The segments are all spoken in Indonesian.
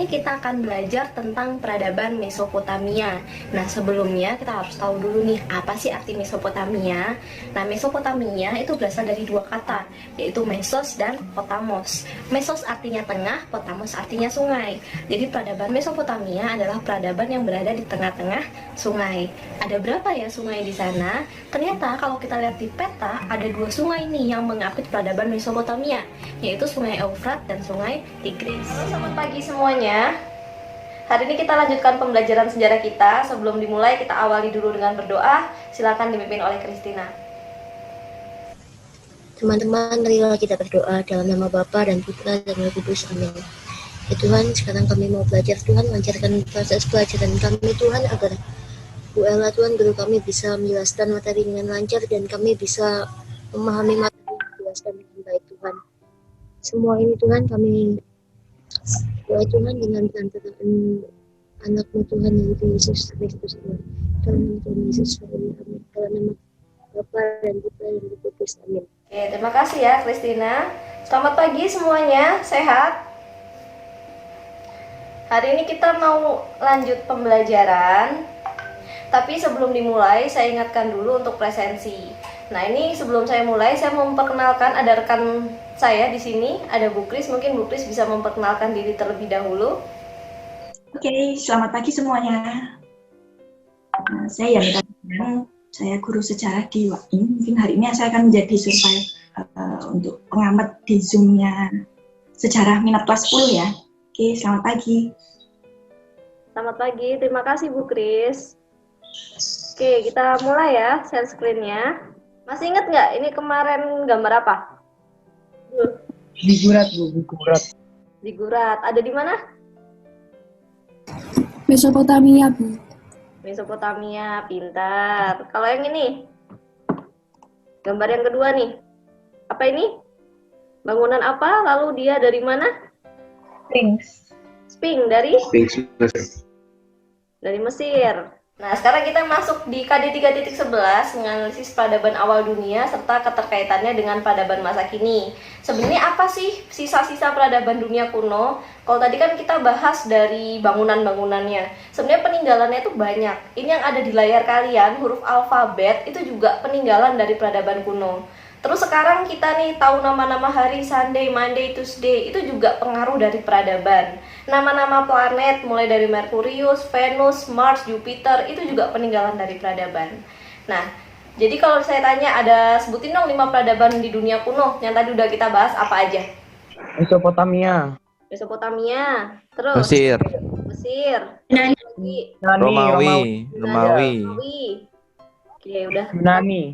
ini kita akan belajar tentang peradaban Mesopotamia. Nah, sebelumnya kita harus tahu dulu nih, apa sih arti Mesopotamia? Nah, Mesopotamia itu berasal dari dua kata, yaitu Mesos dan Potamos. Mesos artinya tengah, Potamos artinya sungai. Jadi peradaban Mesopotamia adalah peradaban yang berada di tengah-tengah sungai. Ada berapa ya sungai di sana? Ternyata kalau kita lihat di peta, ada dua sungai nih yang mengapit peradaban Mesopotamia, yaitu Sungai Eufrat dan Sungai Tigris. Halo, selamat pagi semuanya. Hari ini kita lanjutkan pembelajaran sejarah kita. Sebelum dimulai, kita awali dulu dengan berdoa. Silakan dipimpin oleh Christina. Teman-teman, marilah kita berdoa dalam nama Bapa dan Putra dan Roh Kudus. Amin. Ya Tuhan, sekarang kami mau belajar. Tuhan, lancarkan proses pelajaran kami, Tuhan, agar Bu Ella, Tuhan, guru kami bisa menjelaskan materi dengan lancar dan kami bisa memahami materi yang dijelaskan dengan baik, Tuhan. Semua ini, Tuhan, kami doa Tuhan dengan perantaraan anak-Mu, Tuhan, yaitu Yesus Kristus, Tuhan. Tuhan Yesus, amin. Dalam nama Bapa dan Putra dan Roh Kudus. Amin. Oke, terima kasih ya Christina. Selamat pagi semuanya, sehat? Hari ini kita mau lanjut pembelajaran. Tapi sebelum dimulai, saya ingatkan dulu untuk presensi. Nah, ini sebelum saya mulai, saya mau memperkenalkan, ada rekan saya di sini, ada Bu Kris. Mungkin Bu Kris bisa memperkenalkan diri terlebih dahulu. Oke, selamat pagi semuanya. Saya Yanita, saya guru sejarah di WAI. Mungkin hari ini saya akan menjadi survei untuk pengamat di Zoom-nya sejarah minat kelas 10 ya. Oke, selamat pagi. Selamat pagi, terima kasih Bu Kris. Oke, kita mulai ya share screen-nya. Masih ingat nggak ini kemarin gambar apa? Digurat, Bu, digurat. Digurat. Ada di mana? Mesopotamia, Bu. Mesopotamia, pintar. Kalau yang ini? Gambar yang kedua nih. Apa ini? Bangunan apa? Lalu dia dari mana? Sphinx dari? Dari Mesir. Nah, sekarang kita masuk di KD 3.11, menganalisis peradaban awal dunia serta keterkaitannya dengan peradaban masa kini. Sebenarnya apa sih sisa-sisa peradaban dunia kuno? Kalau tadi kan kita bahas dari bangunan-bangunannya. Sebenarnya peninggalannya itu banyak. Ini yang ada di layar kalian, huruf alfabet, itu juga peninggalan dari peradaban kuno. Terus sekarang kita nih tahu nama-nama hari Sunday, Monday, Tuesday, itu juga pengaruh dari peradaban. Nama-nama planet mulai dari Merkurius, Venus, Mars, Jupiter, itu juga peninggalan dari peradaban. Nah, jadi kalau saya tanya ada sebutin dong 5 peradaban di dunia kuno yang tadi udah kita bahas, apa aja? Mesopotamia. Mesopotamia, terus Mesir, Romawi. Oke, udah. Yunani.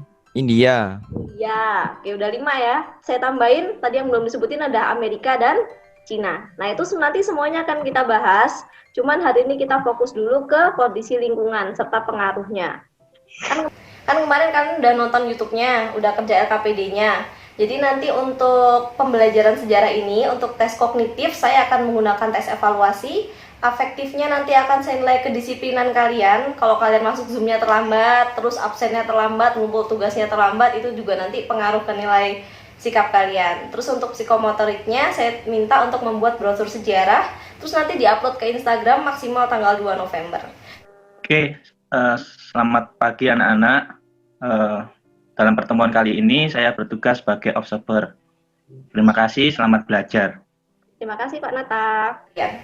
Ya, oke udah 5 ya. Saya tambahin tadi yang belum disebutin ada Amerika dan Cina. Nah, itu nanti semuanya akan kita bahas. Cuman hari ini kita fokus dulu ke kondisi lingkungan serta pengaruhnya. Kan kemarin kalian udah nonton YouTube-nya, udah kerja LKPD-nya. Jadi nanti untuk pembelajaran sejarah ini, untuk tes kognitif, saya akan menggunakan tes evaluasi. Afektifnya nanti akan saya nilai kedisiplinan kalian. Kalau kalian masuk Zoom-nya terlambat, terus absennya terlambat, ngumpul tugasnya terlambat, itu juga nanti pengaruh ke nilai sikap kalian. Terus untuk psikomotoriknya, saya minta untuk membuat brosur sejarah, terus nanti diupload ke Instagram maksimal tanggal 2 November. Oke, selamat pagi anak-anak. Dalam pertemuan kali ini, saya bertugas sebagai observer. Terima kasih, selamat belajar. Terima kasih Pak Nata. Ya.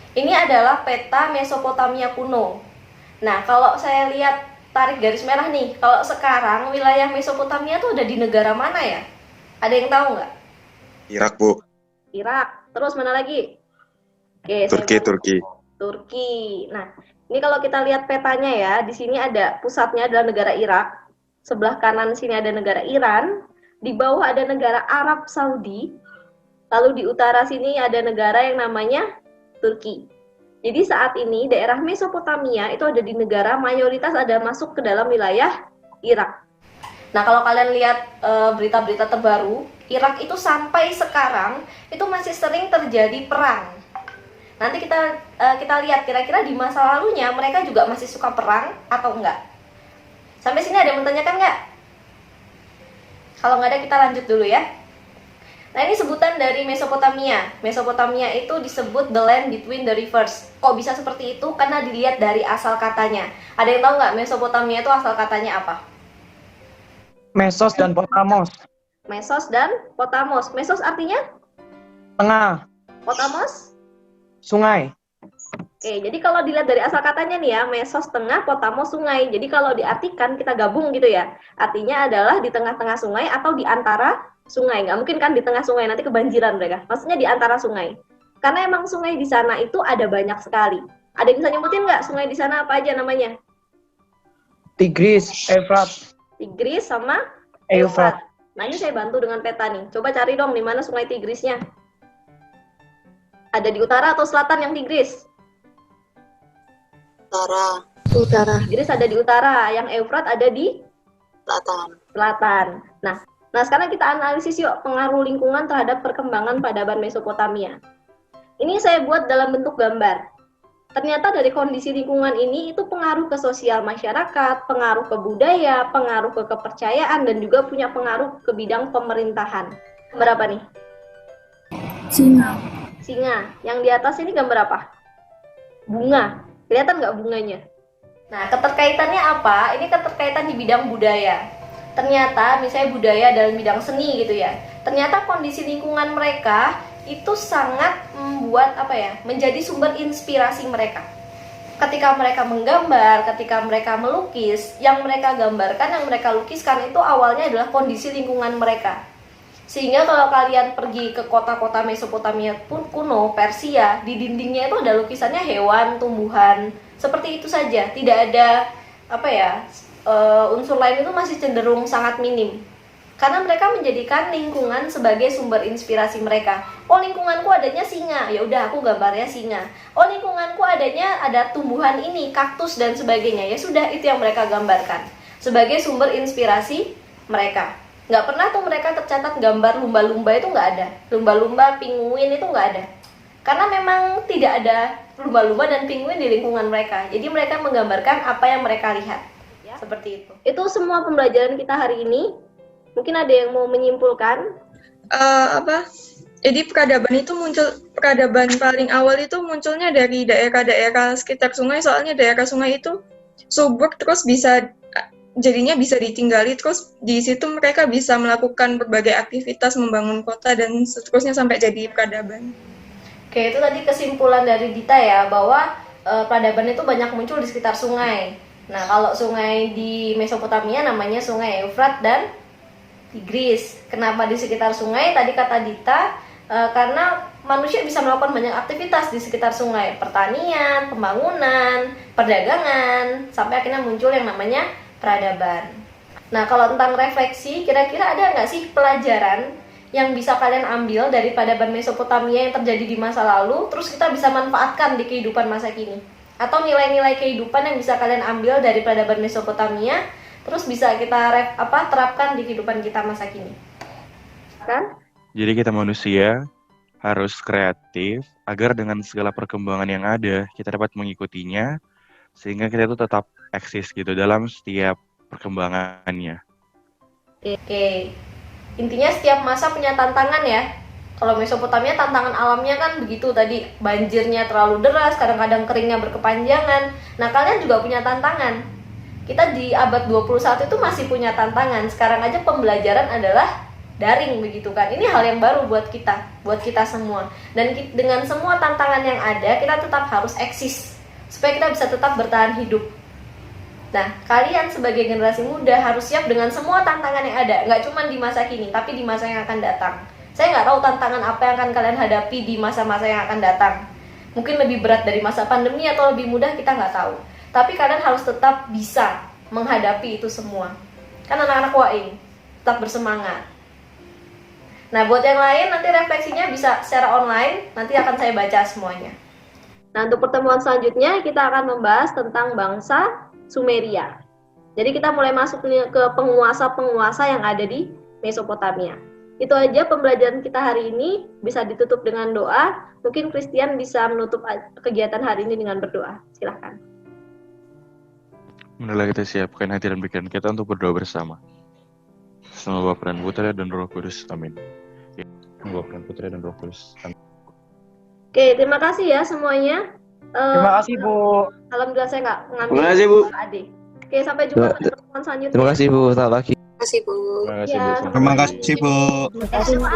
Ini adalah peta Mesopotamia kuno. Nah, kalau saya lihat tarik garis merah nih, kalau sekarang wilayah Mesopotamia tuh ada di negara mana ya? Ada yang tahu nggak? Irak, Bu. Irak. Terus mana lagi? Oke, Turki. Nah, ini kalau kita lihat petanya ya, di sini ada pusatnya adalah negara Irak. Sebelah kanan sini ada negara Iran. Di bawah ada negara Arab Saudi. Lalu di utara sini ada negara yang namanya Turki. Jadi saat ini daerah Mesopotamia itu ada di negara mayoritas ada masuk ke dalam wilayah Irak. Nah, kalau kalian lihat berita-berita terbaru, Irak itu sampai sekarang itu masih sering terjadi perang. Nanti kita lihat kira-kira di masa lalunya mereka juga masih suka perang atau enggak. Sampai sini ada yang menanyakan nggak? Kalau nggak ada kita lanjut dulu ya. Nah, ini sebutan dari Mesopotamia. Mesopotamia itu disebut the land between the rivers. Kok bisa seperti itu? Karena dilihat dari asal katanya. Ada yang tahu nggak Mesopotamia itu asal katanya apa? Mesos dan Potamos. Mesos dan Potamos. Mesos artinya Tengah. Potamos? Sungai. Oke, jadi kalau dilihat dari asal katanya nih ya, Mesos tengah, Potamos sungai. Jadi kalau diartikan kita gabung gitu ya. Artinya adalah di tengah-tengah sungai atau di antara sungai. Nggak mungkin kan di tengah sungai, nanti kebanjiran mereka. Maksudnya di antara sungai. Karena emang sungai di sana itu ada banyak sekali. Ada yang bisa nyebutin nggak sungai di sana apa aja namanya? Tigris, Efrat, Tigris sama Eufrat. Nah, ini saya bantu dengan peta nih. Coba cari dong di mana sungai Tigrisnya. Ada di utara atau selatan yang Tigris? Utara, Tigris ada di utara, yang Eufrat ada di selatan. Nah, sekarang kita analisis yuk pengaruh lingkungan terhadap perkembangan peradaban Mesopotamia. Ini saya buat dalam bentuk gambar. Ternyata dari kondisi lingkungan ini itu pengaruh ke sosial masyarakat, pengaruh ke budaya, pengaruh ke kepercayaan, dan juga punya pengaruh ke bidang pemerintahan. Berapa nih? Singa. Yang di atas ini gambar apa? Bunga. Kelihatan nggak bunganya? Nah, keterkaitannya apa? Ini keterkaitan di bidang budaya. Ternyata misalnya budaya dalam bidang seni gitu ya. Ternyata kondisi lingkungan mereka itu sangat membuat menjadi sumber inspirasi mereka. Ketika mereka menggambar, ketika mereka melukis, yang mereka gambarkan, yang mereka lukiskan itu awalnya adalah kondisi lingkungan mereka. Sehingga kalau kalian pergi ke kota-kota Mesopotamia pun kuno, Persia, di dindingnya itu ada lukisannya hewan, tumbuhan, seperti itu saja. Tidak ada unsur lain itu masih cenderung sangat minim. Karena mereka menjadikan lingkungan sebagai sumber inspirasi mereka. Oh, lingkunganku adanya singa, ya udah aku gambarnya singa. Oh, lingkunganku adanya ada tumbuhan ini, kaktus dan sebagainya. Ya sudah, itu yang mereka gambarkan sebagai sumber inspirasi mereka. Nggak pernah tuh mereka tercatat gambar lumba-lumba, itu nggak ada. Lumba-lumba, pinguin itu nggak ada. Karena memang tidak ada lumba-lumba dan pinguin di lingkungan mereka. Jadi mereka menggambarkan apa yang mereka lihat. Ya, seperti itu. Itu semua pembelajaran kita hari ini. Mungkin ada yang mau menyimpulkan? Jadi peradaban paling awal itu munculnya dari daerah-daerah sekitar sungai, soalnya daerah sungai itu subur, terus jadinya bisa ditinggali, terus di situ mereka bisa melakukan berbagai aktivitas, membangun kota dan seterusnya sampai jadi peradaban. Oke, itu tadi kesimpulan dari Dita ya, bahwa peradaban itu banyak muncul di sekitar sungai. Nah, kalau sungai di Mesopotamia namanya sungai Eufrat dan Tigris. Kenapa di sekitar sungai? Tadi kata Dita, karena manusia bisa melakukan banyak aktivitas di sekitar sungai, pertanian, pembangunan, perdagangan, sampai akhirnya muncul yang namanya peradaban. Nah, kalau tentang refleksi, kira-kira ada nggak sih pelajaran yang bisa kalian ambil dari peradaban Mesopotamia yang terjadi di masa lalu, terus kita bisa manfaatkan di kehidupan masa kini? Atau nilai-nilai kehidupan yang bisa kalian ambil dari peradaban Mesopotamia, terus bisa kita terapkan di kehidupan kita masa kini? Kan? Jadi kita manusia harus kreatif agar dengan segala perkembangan yang ada, kita dapat mengikutinya, sehingga kita itu tetap eksis gitu dalam setiap perkembangannya. Oke. Intinya setiap masa punya tantangan ya. Kalau Mesopotamia tantangan alamnya kan begitu tadi, banjirnya terlalu deras, kadang-kadang keringnya berkepanjangan. Nah, kalian juga punya tantangan. Kita di abad 21 itu masih punya tantangan. Sekarang aja pembelajaran adalah daring begitu kan. Ini hal yang baru buat kita semua. Dan dengan semua tantangan yang ada, kita tetap harus eksis supaya kita bisa tetap bertahan hidup. Nah, kalian sebagai generasi muda harus siap dengan semua tantangan yang ada. Nggak cuma di masa kini, tapi di masa yang akan datang. Saya nggak tahu tantangan apa yang akan kalian hadapi di masa-masa yang akan datang. Mungkin lebih berat dari masa pandemi atau lebih mudah, kita nggak tahu. Tapi kalian harus tetap bisa menghadapi itu semua. Kan anak-anak WAIN, tetap bersemangat. Nah, buat yang lain nanti refleksinya bisa secara online, nanti akan saya baca semuanya. Nah, untuk pertemuan selanjutnya kita akan membahas tentang bangsa Sumeria. Jadi kita mulai masuk ke penguasa-penguasa yang ada di Mesopotamia. Itu aja pembelajaran kita hari ini, bisa ditutup dengan doa. Mungkin Christian bisa menutup kegiatan hari ini dengan berdoa. Silahkan. Marilah kita siapkan hati dan pikiran kita untuk berdoa bersama. Sama Bapa dan Putra dan Roh Kudus. Amin. Bukan Putri dan Roh Kudus. Oke, terima kasih ya semuanya. Terima kasih, Bu. Alhamdulillah saya nggak ngambil Terima kasih, Bu. adik. Oke, sampai jumpa pada pertemuan selanjutnya. Terima kasih Bu, selamat pagi. Terima kasih Bu. Terima kasih, Ya, Bu. sama-sama. Terima kasih Bu. Terima kasih, Bu.